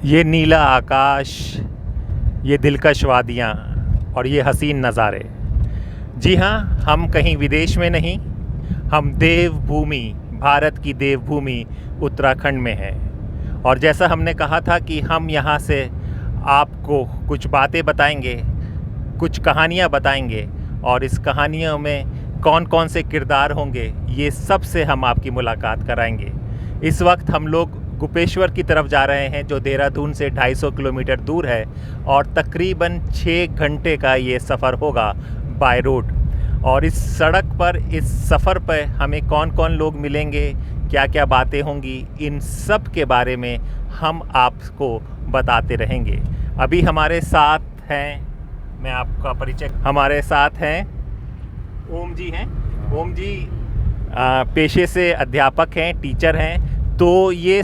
ये नीला आकाश, ये दिलकश वादियाँ और ये हसीन नज़ारे। जी हाँ, हम कहीं विदेश में नहीं, हम देवभूमि, भारत की देवभूमि उत्तराखंड में हैं। और जैसा हमने कहा था कि हम यहाँ से आपको कुछ बातें बताएंगे, कुछ कहानियाँ बताएंगे और इस कहानियों में कौन कौन से किरदार होंगे, ये सब से हम आपकी मुलाकात कराएंगे। इस वक्त हम लोग गोपेश्वर की तरफ जा रहे हैं, जो देहरादून से 250 किलोमीटर दूर है और तकरीबन 6 घंटे का ये सफ़र होगा बाय रोड। और इस सड़क पर, इस सफ़र पर हमें कौन कौन लोग मिलेंगे, क्या क्या बातें होंगी, इन सब के बारे में हम आपको बताते रहेंगे। अभी हमारे साथ हैं, मैं आपका परिचय, हमारे साथ हैं ओम जी हैं। ओम जी पेशे से अध्यापक हैं, टीचर हैं, तो ये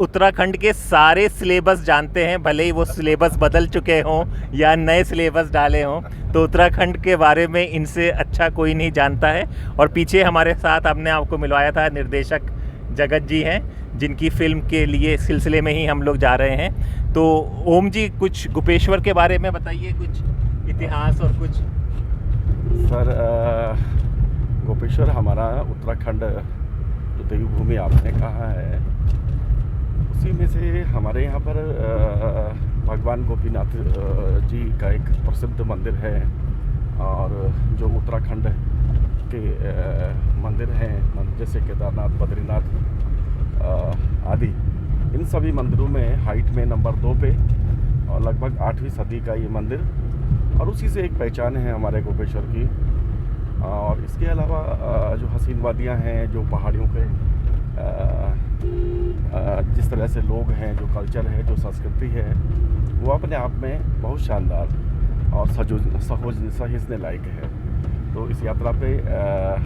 उत्तराखंड के सारे सिलेबस जानते हैं, भले ही वो सिलेबस बदल चुके हों या नए सिलेबस डाले हों, तो उत्तराखंड के बारे में इनसे अच्छा कोई नहीं जानता है। और पीछे हमारे साथ हमने आपको मिलवाया था निर्देशक जगत जी हैं, जिनकी फ़िल्म के लिए सिलसिले में ही हम लोग जा रहे हैं। तो ओम जी, कुछ गोपेश्वर के बारे में बताइए, कुछ इतिहास और कुछ। सर, गोपेश्वर हमारा उत्तराखंड जो देवभूमि आपने कहा है, उसी में से हमारे यहाँ पर भगवान गोपीनाथ जी का एक प्रसिद्ध मंदिर है। और जो उत्तराखंड के मंदिर हैं, जैसे केदारनाथ, बद्रीनाथ आदि, इन सभी मंदिरों में हाइट में नंबर 2 पे और लगभग 8वीं सदी का ये मंदिर, और उसी से एक पहचान है हमारे गोपेश्वर की। और इसके अलावा जो हसीन वादियाँ हैं, जो पहाड़ियों के जिस तरह से लोग हैं, जो कल्चर है, जो संस्कृति है, वो अपने आप में बहुत शानदार और सहेजने लायक है। तो इस यात्रा पे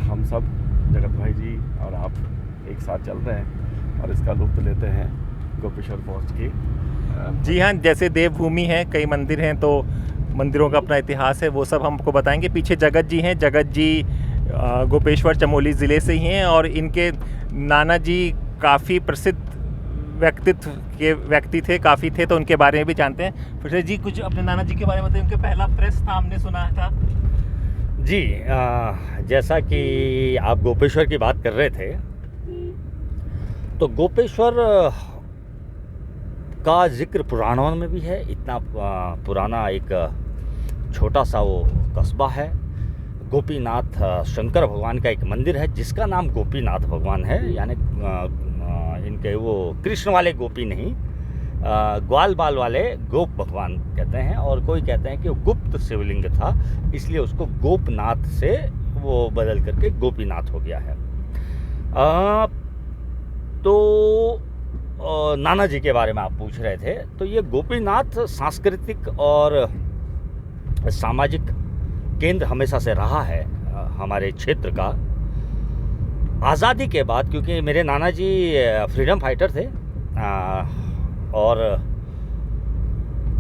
हम सब, जगत भाई जी और आप, एक साथ चल रहे हैं और इसका लुत्फ़ लेते हैं गोपेश्वर पहुँच के। जी हाँ, जैसे देवभूमि है, कई मंदिर हैं, तो मंदिरों का अपना इतिहास है, वो सब हमको बताएंगे। पीछे जगत जी हैं, जगत जी गोपेश्वर चमोली ज़िले से ही हैं और इनके नाना जी काफ़ी प्रसिद्ध व्यक्ति थे, काफ़ी थे, तो उनके बारे में भी जानते हैं। फिर जी, कुछ अपने नाना जी के बारे में बताइए। उनके पहला प्रेस था, हमने सुना था। जी, जैसा कि आप गोपेश्वर की बात कर रहे थे, तो गोपेश्वर का जिक्र पुराणों में भी है। इतना पुराना एक छोटा सा वो कस्बा है। गोपीनाथ शंकर भगवान का एक मंदिर है जिसका नाम गोपीनाथ भगवान है, यानी इनके वो कृष्ण वाले गोपी नहीं, ग्वाल बाल वाले गोप भगवान कहते हैं। और कोई कहते हैं कि वो गुप्त शिवलिंग था, इसलिए उसको गोपनाथ से वो बदल करके गोपीनाथ हो गया है। तो नाना जी के बारे में आप पूछ रहे थे, तो ये गोपीनाथ सांस्कृतिक और सामाजिक केंद्र हमेशा से रहा है हमारे क्षेत्र का। आज़ादी के बाद, क्योंकि मेरे नाना जी फ्रीडम फाइटर थे और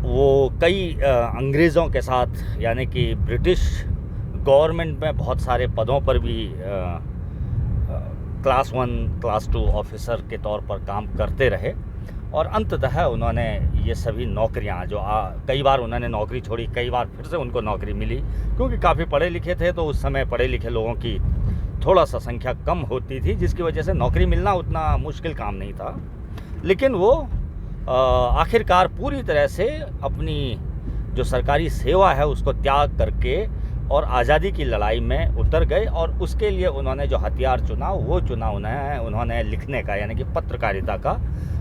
वो कई अंग्रेज़ों के साथ, यानी कि ब्रिटिश गवर्नमेंट में बहुत सारे पदों पर भी क्लास 1, क्लास 2 ऑफिसर के तौर पर काम करते रहे। और अंततः उन्होंने ये सभी नौकरियां, जो कई बार उन्होंने नौकरी छोड़ी, कई बार फिर से उनको नौकरी मिली, क्योंकि काफ़ी पढ़े लिखे थे, तो उस समय पढ़े लिखे लोगों की थोड़ा सा संख्या कम होती थी, जिसकी वजह से नौकरी मिलना उतना मुश्किल काम नहीं था। लेकिन वो आखिरकार पूरी तरह से अपनी जो सरकारी सेवा है उसको त्याग करके और आज़ादी की लड़ाई में उतर गए। और उसके लिए उन्होंने जो हथियार चुना, वो चुना उन्होंने लिखने का, यानी कि पत्रकारिता का।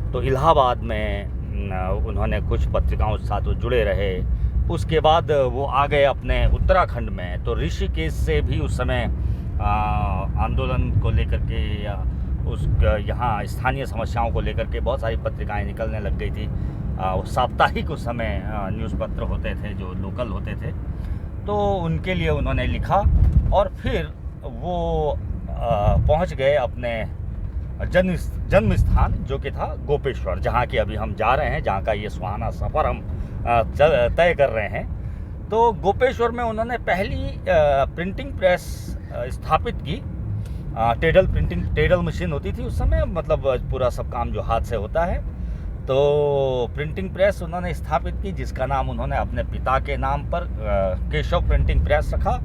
तो इलाहाबाद में उन्होंने कुछ पत्रिकाओं के साथ वो जुड़े रहे। उसके बाद वो आ गए अपने उत्तराखंड में, तो ऋषिकेश से भी उस समय आंदोलन को लेकर के या यहाँ स्थानीय समस्याओं को लेकर के बहुत सारी पत्रिकाएं निकलने लग गई थी। साप्ताहिक उस समय न्यूज़ पत्र होते थे जो लोकल होते थे, तो उनके लिए उन्होंने लिखा। और फिर वो पहुंच गए अपने जन्म स्थान, जो कि था गोपेश्वर, जहाँ की अभी हम जा रहे हैं, जहाँ का ये सुहाना सफ़र हम तय कर रहे हैं। तो गोपेश्वर में उन्होंने पहली प्रिंटिंग प्रेस स्थापित की। टेडल मशीन होती थी उस समय, मतलब पूरा सब काम जो हाथ से होता है। तो प्रिंटिंग प्रेस उन्होंने स्थापित की, जिसका नाम उन्होंने अपने पिता के नाम पर केशव प्रिंटिंग प्रेस रखा।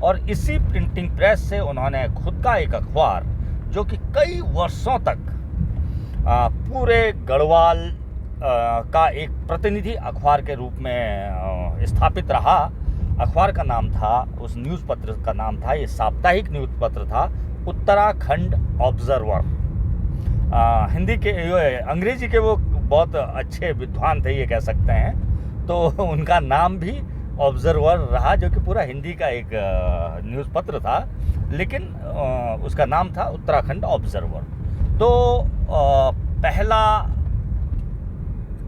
और इसी प्रिंटिंग प्रेस से उन्होंने खुद का एक अखबार, जो कि कई वर्षों तक पूरे गढ़वाल का एक प्रतिनिधि अखबार के रूप में स्थापित रहा। अखबार का नाम था, उस न्यूज़ पत्र का नाम था, ये साप्ताहिक न्यूज़ पत्र था, उत्तराखंड ऑब्जर्वर। हिंदी के, अंग्रेजी के वो बहुत अच्छे विद्वान थे, ये कह सकते हैं, तो उनका नाम भी ऑब्जर्वर रहा, जो कि पूरा हिंदी का एक न्यूज़ पत्र था, लेकिन उसका नाम था उत्तराखंड ऑब्जर्वर। तो पहला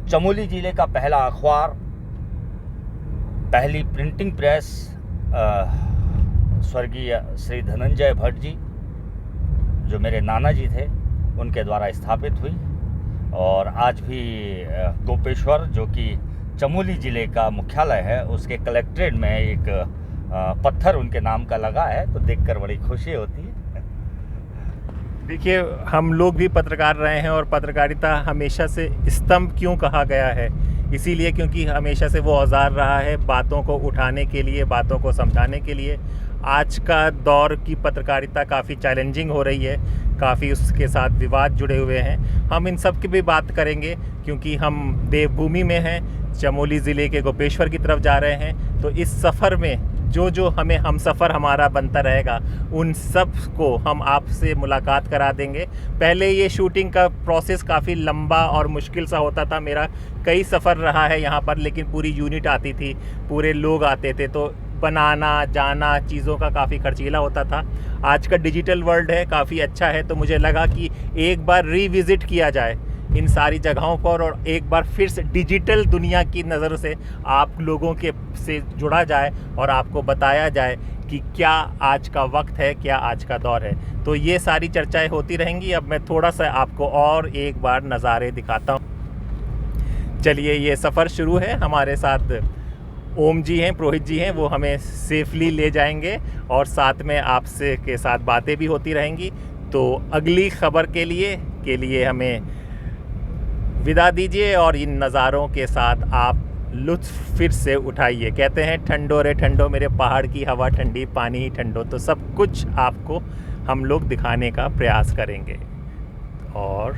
चमोली ज़िले का पहला अखबार, पहली प्रिंटिंग प्रेस स्वर्गीय श्री धनंजय भट्ट जी, जो मेरे नाना जी थे, उनके द्वारा स्थापित हुई। और आज भी गोपेश्वर, जो कि चमोली ज़िले का मुख्यालय है, उसके कलेक्ट्रेट में एक पत्थर उनके नाम का लगा है, तो देखकर बड़ी खुशी होती है। देखिए, हम लोग भी पत्रकार रहे हैं और पत्रकारिता हमेशा से स्तंभ क्यों कहा गया है, इसीलिए क्योंकि हमेशा से वो औजार रहा है बातों को उठाने के लिए, बातों को समझाने के लिए। आज का दौर की पत्रकारिता काफ़ी चैलेंजिंग हो रही है, काफ़ी उसके साथ विवाद जुड़े हुए हैं। हम इन सब की भी बात करेंगे, क्योंकि हम देवभूमि में हैं, चमोली ज़िले के गोपेश्वर की तरफ जा रहे हैं। तो इस सफ़र में जो हमें हम सफ़र हमारा बनता रहेगा, उन सब को हम आपसे मुलाकात करा देंगे। पहले ये शूटिंग का प्रोसेस काफ़ी लंबा और मुश्किल सा होता था। मेरा कई सफ़र रहा है यहाँ पर, लेकिन पूरी यूनिट आती थी, पूरे लोग आते थे, तो बनाना जाना चीज़ों का काफ़ी खर्चीला होता था। आज का डिजिटल वर्ल्ड है, काफ़ी अच्छा है, तो मुझे लगा कि एक बार रिविज़िट किया जाए इन सारी जगहों पर, और एक बार फिर से डिजिटल दुनिया की नज़र से आप लोगों के से जुड़ा जाए और आपको बताया जाए कि क्या आज का वक्त है, क्या आज का दौर है। तो ये सारी चर्चाएं होती रहेंगी। अब मैं थोड़ा सा आपको और एक बार नज़ारे दिखाता हूँ। चलिए, ये सफ़र शुरू है। हमारे साथ ओम जी हैं, पुरोहित जी हैं, वो हमें सेफली ले जाएंगे और साथ में आपसे के साथ बातें भी होती रहेंगी। तो अगली खबर के लिए हमें विदा दीजिए और इन नज़ारों के साथ आप लुत्फ़ फिर से उठाइए। कहते हैं ठंडो रे ठंडो, मेरे पहाड़ की हवा ठंडी, पानी ही ठंडो। तो सब कुछ आपको हम लोग दिखाने का प्रयास करेंगे। और